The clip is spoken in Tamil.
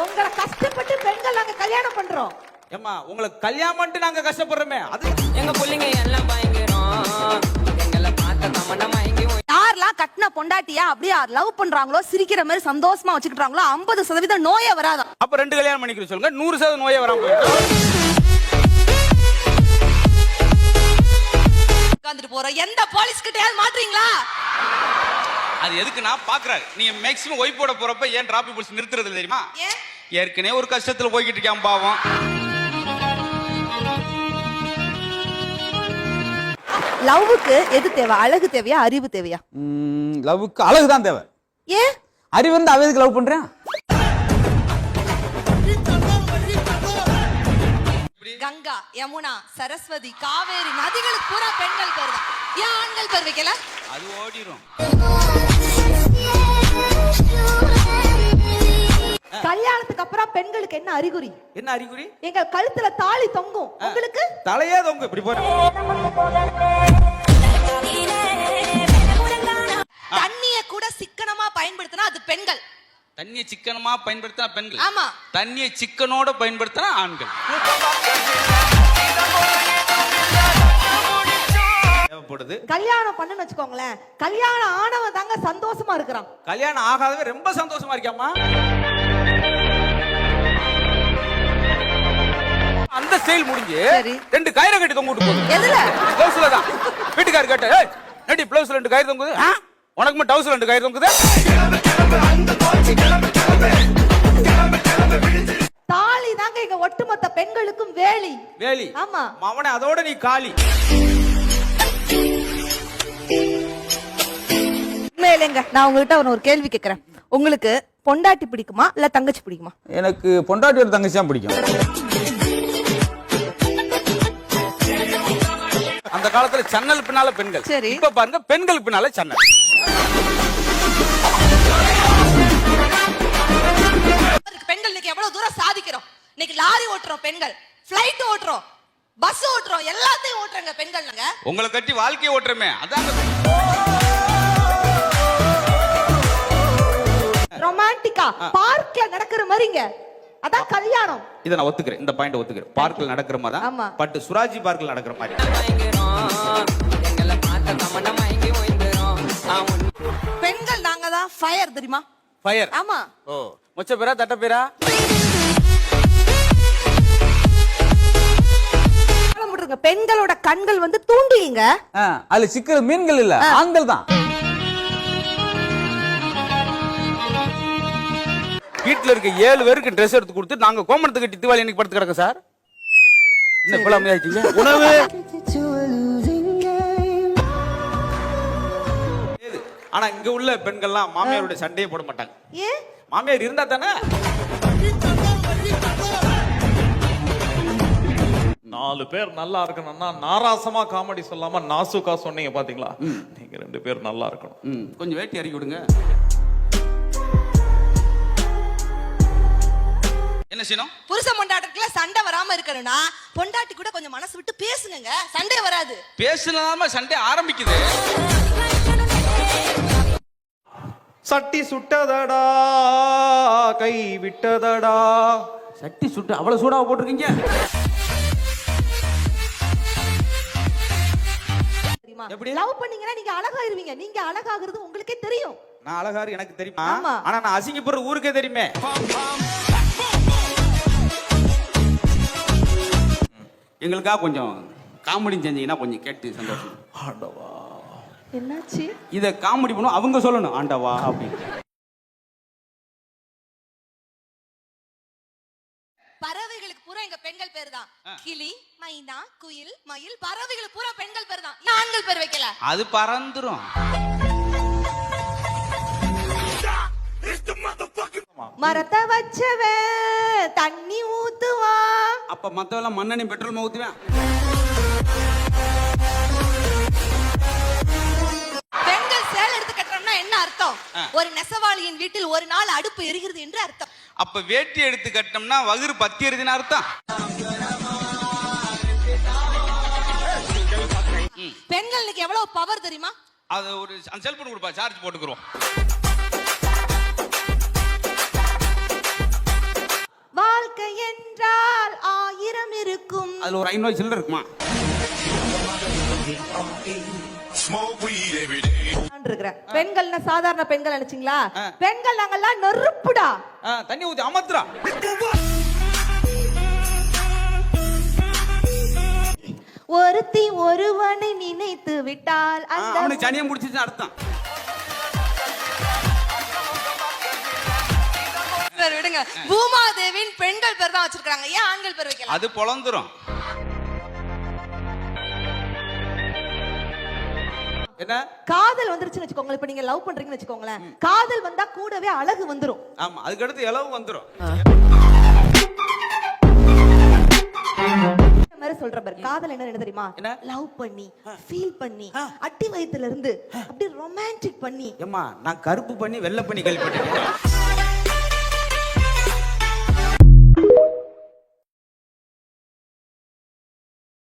உங்களை கஷ்டப்பட்டு பெண்கள் நாங்க கல்யாணம் பண்றோம். ஏம்மா உங்களை கல்யாணம் பண்ணிட்டு நாங்க கஷ்டப்படுறோமே. அது எங்க பிள்ளைங்க எல்லாம் பயங்கரம். எங்களை பார்த்த கமண்ட மயங்கி யாரெல்லாம் கட்டின பொண்டாட்டியா அப்படியே லவ் பண்றாங்களோ சிரிக்கிற மாதிரி சந்தோஷமா வச்சுக்கிட்டாங்களோ 50% நோயே வராதான். அப்ப 2 கல்யாணம் பண்ணிக்கிற சொல்லுங்க, 100% நோயே வராம போயிடும். உட்கார்ந்துட்டு போறோம். எந்த போலீஸ் கிட்டயாவது மாட்றீங்களா? அது எதுக்கு நான் பாக்குறாரு. நீங்க மேக்ஸிமம் ஒய்ஃப் போட போறப்ப ஏன் டிராபிக் போலீஸ் நிறுத்துறது இல்ல தெரியுமா? ஏற்கனவே ஒரு கஷ்டத்துல போய்கிட்டு இருக்கான் பாவம். லவ்வுக்கு எது தேவை? அழகு தேவையா அறிவு தேவையா? லவ்வுக்கு அழகு தான் தேவை. ஏன் அறிவு வந்து அவ எதுக்கு லவ் பண்றேன்? கங்கா, யமுனா, சரஸ்வதி, காவேரி நதிகளுக்கு பூரா பெண்கள் பேர் தான். ஏன் ஆண்கள் பேர் வைக்கல? அது ஓடிரும். கல்யாணத்துக்கு அப்புறம் பெண்களுக்கு என்ன அறிகுறி? என்ன அறிகுறி? எங்க கழுத்துல தாலி தொங்கும். உங்களுக்கு தலையே தொங்கும். இப்படி போற தண்ணிய கூட சிக்கனமா பயன்படுத்தினா அது பெண்கள். தண்ணியை சிக்கனமா பயன்படுத்தினா பெண்கள். ஆமா. தண்ணியை சிக்கனோட பயன்படுத்தினா ஆண்கள். தேவைப்படுது. கல்யாணம் பண்ணுன்னு வச்சுக்கோங்களேன், கல்யாணம் ஆனவன் தாங்க சந்தோஷமா இருக்கிறான். கல்யாணம் ஆகாதவன் ரொம்ப சந்தோஷமா இருக்காமா. அந்த ஸ்டைல் முடிஞ்சு 2 கயிறு கட்டி தொங்க விட்டு போகுது. எதுல? பிளவுஸ்ல தான். வீட்டுக்காரர் கேட்ட, ஏய் நடி பிளவுஸ்ல 2 கயிறு தொங்குது. உனக்கு மட்டும் டவுஸ்ல 2 கயிறு தொங்குது. தாலி தாங்க இங்க ஒட்டுமொத்த பெண்களுக்கும் வேலி. வேலி. ஆமா. அவனே அதோட நீ காலி. உண்மையிலேங்க நான் உங்ககிட்ட ஒரு கேள்வி கேட்கிறேன். உங்களுக்கு பொண்டாட்டி பிடிக்குமா இல்ல தங்கச்சி பிடிக்குமா? எனக்கு பொண்டாட்டியோட தங்கச்சி தான் பிடிக்கும். அந்த காலத்துல சன்னல் பின்னால பெண்கள். சரி. இப்ப பாருங்க பெண்கள் பின்னால சன்னல். பெண்கள் இன்னைக்கு எவ்வளவு தூரம் சாதிக்கிறோம். இன்னைக்கு லாரி ஓட்டுறோம் பெண்கள், ஃளைட் ஓட்டுறோம், பஸ் ஓட்டுறோம், எல்லாத்தையும் ஓட்டுறாங்க பெண்கள். நாங்க உங்களை கட்டி வாழ்க்கையை ஓட்டுறமே அதான். ரொமான்டிக்கா பார்க்ல நடக்கிற மாதிரிங்க, அதான் கல்யாணம். இத நான் ஒத்துக்கிறேன். இந்த பாயிண்ட் ஒத்துக்கிறேன். பார்க்ல நடக்கிற மாதிரி தான். பட் சுராஜி பார்க்ல நடக்கிற மாதிரி. எங்களை பார்த்த கமண்ட மயங்கி ஓய்ந்துரும். பெண்கள் நாங்க தான் ஃபயர் தெரியுமா? ஃபயர். ஆமா. ஓ மொச்ச பேரா தட்ட பேரா? பெண்களோட கண்கள் வந்து தூண்டிங்க. அதுல சிக்கிற மீன்கள் இல்ல, ஆண்கள் தான். வீட்டுல இருக்க 7 பேருக்கு ட்ரெஸ் எடுத்து கொடுத்து நாங்க கோமணத்தை கட்டி திவாலி இன்னைக்கு படுத்து கிடக்க சார். என்ன இப்ப அமையாச்சிங்க உணவு. ஆனா இங்க உள்ள பெண்கள்லாம் மாமியாரோட சண்டையே போட மாட்டாங்க. ஏன்? மாமியார் இருந்தா தானே. 4 பேர் நல்லா இருக்கணும்னா நாராசமா காமெடி சொல்லாம நாசுக்கா சொன்னீங்க பாத்தீங்களா? நீங்க 2 பேர் நல்லா இருக்கணும். கொஞ்சம் வேட்டி இறக்கி விடுங்க. என்ன செய்யணும்? புருஷ பொண்டாட்டிக்குள்ள சண்டை வராம இருக்கணும்னா பொண்டாட்டி கூட கொஞ்சம் மனசு விட்டு பேசுங்க, சண்டை வராது. பேசலாம சண்டை ஆரம்பிக்குது. சட்டி சுட்டதடா கை விட்டதடா. சட்டி சுட்டு அவ்வளவு சூடாக போட்டிருக்கீங்க. எப்படி லவ் பண்ணீங்கன்னா நீங்க அழகாயிருவீங்க. நீங்க அழகாகிறது உங்களுக்கே தெரியும். நான் அழகாரு எனக்கு தெரியுமா? ஆமா. ஆனா நான் அசிங்கப்படுற ஊருக்கே தெரியுமே. எங்களுக்காக கொஞ்சம் காமெடி செஞ்சீங்கன்னா கொஞ்சம் கேட்டு சந்தோஷம். ஆண்டவா என்னாச்சு? இத காமெடி பண்ணும் அவங்க சொல்லணும் ஆண்டவா அப்படின்னு. பறவைகளுக்கு பூரா எங்க பெண்கள் பேர் தான். கிளி, மைனா, குயில், மயில், பறவைகளுக்கு பூரா பெண்கள் பேர் தான். ஆண்கள் பேர் வைக்கல. அது பறந்துரும். மரத்தை வச்சவன் தண்ணி ஊத்துவான். அப்ப மத்தவெல்லாம் மண்ணெண்ணெய் பெட்ரோல் ஊத்துவேன். பெண்கள் சேலை எடுத்து கட்டுறோம்னா என்ன அர்த்தம்? ஒரு நெசவாளியின் வீட்டில் ஒரு நாள் அடுப்பு எரிகிறது என்று அர்த்தம். அப்ப வேட்டி எடுத்து கட்டினோம்னா வகுறு பத்தி எரிதுன்னு அர்த்தம். பெண்களுக்கு எவ்வளவு பவர் தெரியுமா? அது ஒரு செல்போன் கொடுப்பா, சார்ஜ் போட்டுக்கிறோம். அதுல ஒரு 500 சில்லற இருக்குமா? இருக்கிறேன். பெண்கள்னா சாதாரண பெண்கள் நினைச்சீங்களா? பெண்கள் நாங்கெல்லாம் நெருப்புடா. தண்ணி ஊத்தி அமர்த்துறா. ஒருத்தி ஒருவனை நினைத்து விட்டால் அந்த அவனுக்கு சனியம் முடிச்சிச்சு அர்த்தம். பேர் விடுங்க. பூமாதேவின் பெண்கள் பேர் தான் வச்சிருக்காங்க. ஏன் ஆண்கள் பேர் வைக்கல? அது பொளந்துரும். என்ன? காதல் வந்துருச்சுன்னு வச்சுக்கோங்க. இப்ப நீங்க லவ் பண்றீங்கன்னு வச்சுக்கோங்களேன். காதல் வந்தா கூடவே அழகு வந்துரும். ஆமா, அதுக்கு அடுத்து இலவு வந்துரும். மாதிரி சொல்ற பாரு. காதல் என்ன தெரியுமா? லவ் பண்ணி ஃபீல் பண்ணி அட்டி வயித்துல இருந்து அப்படியே ரொமான்டிக் பண்ணி. ஏம்மா, நான் கருப்பு பண்ணி வெள்ளை பண்ணி கேள்விப்பட்டேன்.